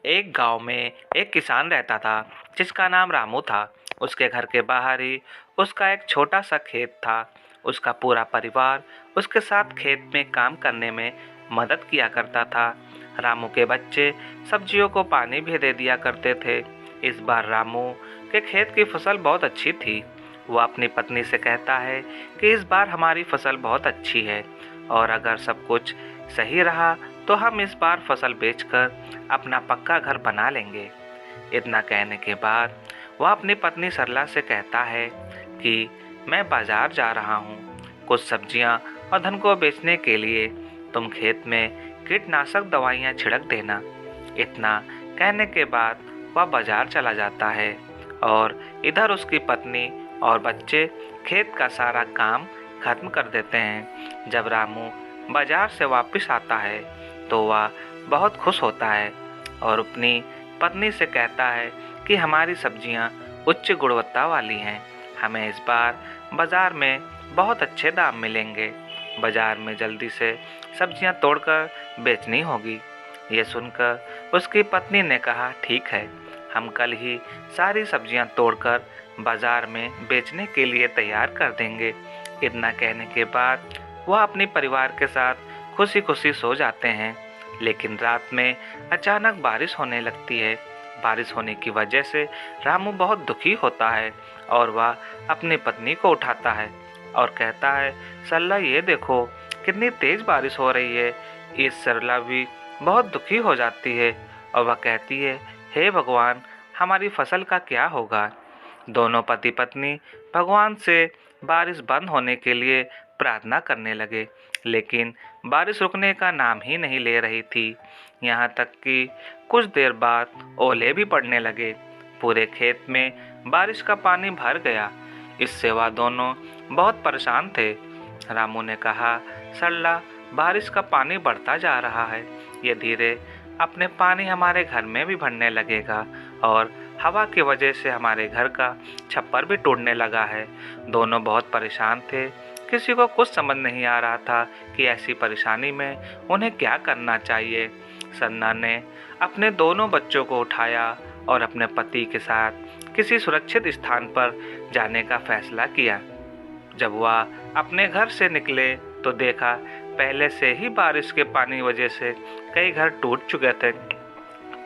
एक गांव में एक किसान रहता था जिसका नाम रामू था। उसके घर के बाहर ही उसका एक छोटा सा खेत था। उसका पूरा परिवार उसके साथ खेत में काम करने में मदद किया करता था। रामू के बच्चे सब्जियों को पानी भी दे दिया करते थे। इस बार रामू के खेत की फसल बहुत अच्छी थी। वह अपनी पत्नी से कहता है कि इस बार हमारी फसल बहुत अच्छी है और अगर सब कुछ सही रहा तो हम इस बार फसल बेचकर अपना पक्का घर बना लेंगे। इतना कहने के बाद वह अपनी पत्नी सरला से कहता है कि मैं बाजार जा रहा हूँ कुछ सब्जियाँ और धन को बेचने के लिए। तुम खेत में कीटनाशक दवाइयाँ छिड़क देना। इतना कहने के बाद वह बाजार चला जाता है और इधर उसकी पत्नी और बच्चे खेत का सारा काम खत्म कर देते हैं। जब रामू बाजार से वापस आता है तो वह बहुत खुश होता है और अपनी पत्नी से कहता है कि हमारी सब्जियां उच्च गुणवत्ता वाली हैं। हमें इस बार बाजार में बहुत अच्छे दाम मिलेंगे। बाजार में जल्दी से सब्जियां तोड़कर बेचनी होगी। ये सुनकर उसकी पत्नी ने कहा, ठीक है, हम कल ही सारी सब्जियां तोड़कर बाजार में बेचने के लिए तैयार कर देंगे। इतना कहने के बाद वह अपने परिवार के साथ खुशी खुशी सो जाते हैं। लेकिन रात में अचानक बारिश होने लगती है। बारिश होने की वजह से रामू बहुत दुखी होता है और वह अपनी पत्नी को उठाता है और कहता है, सरला ये देखो कितनी तेज बारिश हो रही है। इस सरला भी बहुत दुखी हो जाती है और वह कहती है, हे भगवान, हमारी फसल का क्या होगा। दोनों पति पत्नी भगवान से बारिश बंद होने के लिए प्रार्थना करने लगे, लेकिन बारिश रुकने का नाम ही नहीं ले रही थी। यहाँ तक कि कुछ देर बाद ओले भी पड़ने लगे। पूरे खेत में बारिश का पानी भर गया। इससे वह दोनों बहुत परेशान थे। रामू ने कहा, सरला, बारिश का पानी बढ़ता जा रहा है। ये धीरे अपने पानी हमारे घर में भी भरने लगेगा और हवा की वजह से हमारे घर का छप्पर भी टूटने लगा है। दोनों बहुत परेशान थे। किसी को कुछ समझ नहीं आ रहा था कि ऐसी परेशानी में उन्हें क्या करना चाहिए। सन्ना ने अपने दोनों बच्चों को उठाया और अपने पति के साथ किसी सुरक्षित स्थान पर जाने का फैसला किया। जब वह अपने घर से निकले तो देखा पहले से ही बारिश के पानी वजह से कई घर टूट चुके थे।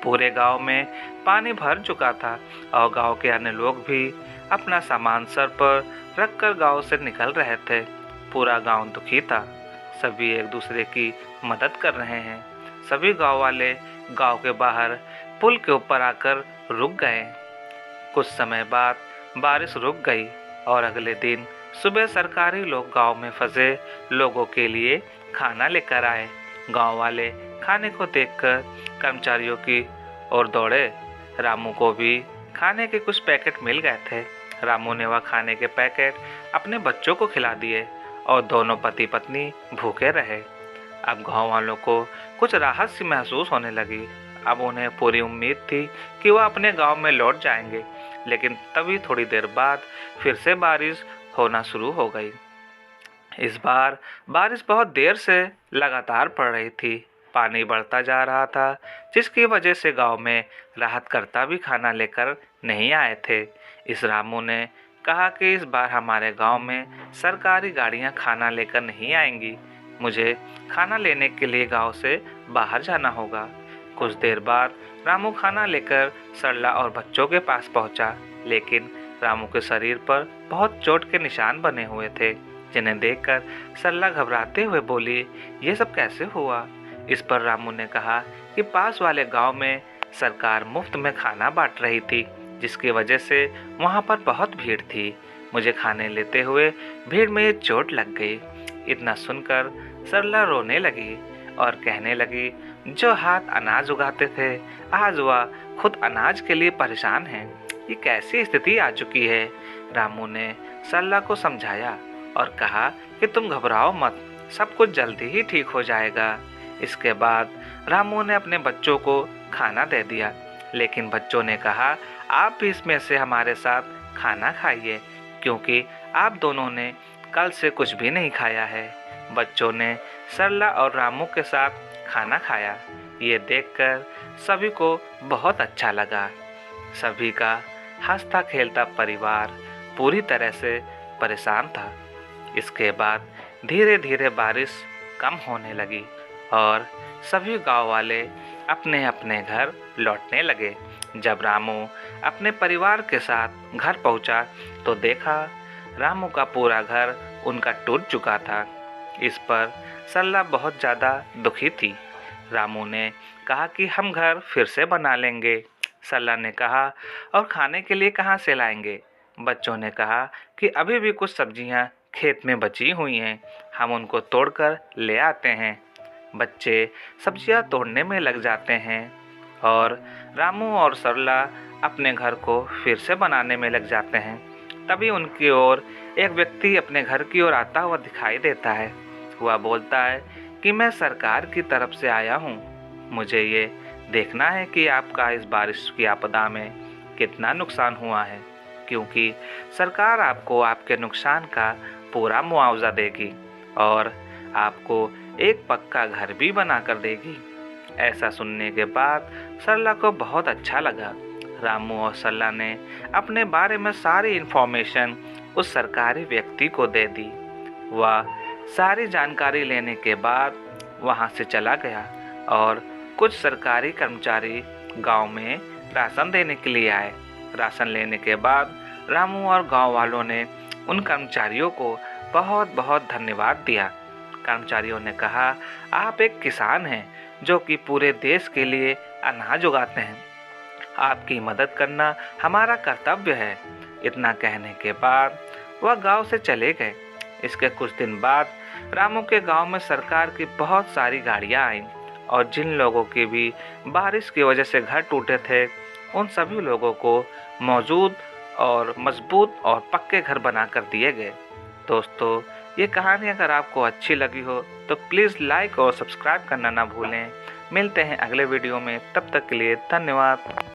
पूरे गांव में पानी भर चुका था और गांव के अन्य लोग भी अपना सामान सर पर रखकर गांव से निकल रहे थे। पूरा गांव दुखी था। सभी एक दूसरे की मदद कर रहे हैं। सभी गांव वाले गांव के बाहर पुल के ऊपर आकर रुक गए। कुछ समय बाद बारिश रुक गई और अगले दिन सुबह सरकारी लोग गांव में फंसे लोगों के लिए खाना लेकर आए। गांव वाले खाने को देखकर कर्मचारियों की ओर दौड़े। रामू को भी खाने के कुछ पैकेट मिल गए थे। रामू ने वह खाने के पैकेट अपने बच्चों को खिला दिए और दोनों पति पत्नी भूखे रहे। अब गांव वालों को कुछ राहत सी महसूस होने लगी। अब उन्हें पूरी उम्मीद थी कि वह अपने गांव में लौट जाएंगे, लेकिन तभी थोड़ी देर बाद फिर से बारिश होना शुरू हो गई। इस बार बारिश बहुत देर से लगातार पड़ रही थी। पानी बढ़ता जा रहा था, जिसकी वजह से गांव में राहतकर्ता भी खाना लेकर नहीं आए थे। इस रामू ने कहा कि इस बार हमारे गांव में सरकारी गाड़ियां खाना लेकर नहीं आएंगी। मुझे खाना लेने के लिए गांव से बाहर जाना होगा। कुछ देर बाद रामू खाना लेकर सरला और बच्चों के पास पहुंचा, लेकिन रामू के शरीर पर बहुत चोट के निशान बने हुए थे, जिन्हें देखकर सरला घबराते हुए बोली, ये सब कैसे हुआ। इस पर रामू ने कहा कि पास वाले गांव में सरकार मुफ्त में खाना बांट रही थी, जिसकी वजह से वहां पर बहुत भीड़ थी। मुझे खाने लेते हुए भीड़ में ये चोट लग गई। इतना सुनकर सरला रोने लगी और कहने लगी, जो हाथ अनाज उगाते थे आज वह खुद अनाज के लिए परेशान हैं। ये कैसी स्थिति आ चुकी है। रामू ने सरला को समझाया और कहा कि तुम घबराओ मत, सब कुछ जल्दी ही ठीक हो जाएगा। इसके बाद रामू ने अपने बच्चों को खाना दे दिया, लेकिन बच्चों ने कहा, आप भी इसमें से हमारे साथ खाना खाइए, क्योंकि आप दोनों ने कल से कुछ भी नहीं खाया है। बच्चों ने सरला और रामू के साथ खाना खाया। ये देखकर सभी को बहुत अच्छा लगा। सभी का हंसता खेलता परिवार पूरी तरह से परेशान था। इसके बाद धीरे धीरे बारिश कम होने लगी और सभी गांव वाले अपने अपने घर लौटने लगे। जब रामू अपने परिवार के साथ घर पहुंचा तो देखा रामू का पूरा घर उनका टूट चुका था। इस पर सरला बहुत ज़्यादा दुखी थी। रामू ने कहा कि हम घर फिर से बना लेंगे। सरला ने कहा, और खाने के लिए कहाँ से लाएंगे? बच्चों ने कहा कि अभी भी कुछ सब्जियां खेत में बची हुई हैं, हम उनको तोड़कर ले आते हैं। बच्चे सब्जियां तोड़ने में लग जाते हैं और रामू और सरला अपने घर को फिर से बनाने में लग जाते हैं। तभी उनकी ओर एक व्यक्ति अपने घर की ओर आता हुआ दिखाई देता है। वह बोलता है कि मैं सरकार की तरफ से आया हूँ, मुझे ये देखना है कि आपका इस बारिश की आपदा में कितना नुकसान हुआ है, क्योंकि सरकार आपको आपके नुकसान का पूरा मुआवजा देगी और आपको एक पक्का घर भी बना कर देगी। ऐसा सुनने के बाद सरला को बहुत अच्छा लगा। रामू और सरला ने अपने बारे में सारी इन्फॉर्मेशन उस सरकारी व्यक्ति को दे दी। वह सारी जानकारी लेने के बाद वहां से चला गया और कुछ सरकारी कर्मचारी गांव में राशन देने के लिए आए। राशन लेने के बाद रामू और गांव वालों ने उन कर्मचारियों को बहुत बहुत धन्यवाद दिया। कर्मचारियों ने कहा, आप एक किसान हैं जो कि पूरे देश के लिए अनाज उगाते हैं, आपकी मदद करना हमारा कर्तव्य है। इतना कहने के बाद वह गांव से चले गए। इसके कुछ दिन बाद रामू के गांव में सरकार की बहुत सारी गाड़ियां आईं और जिन लोगों के भी बारिश की वजह से घर टूटे थे, उन सभी लोगों को मौजूद और मजबूत और पक्के घर बना कर दिए गए। दोस्तों, ये कहानी अगर आपको अच्छी लगी हो तो प्लीज़ लाइक और सब्सक्राइब करना ना भूलें। मिलते हैं अगले वीडियो में, तब तक के लिए धन्यवाद।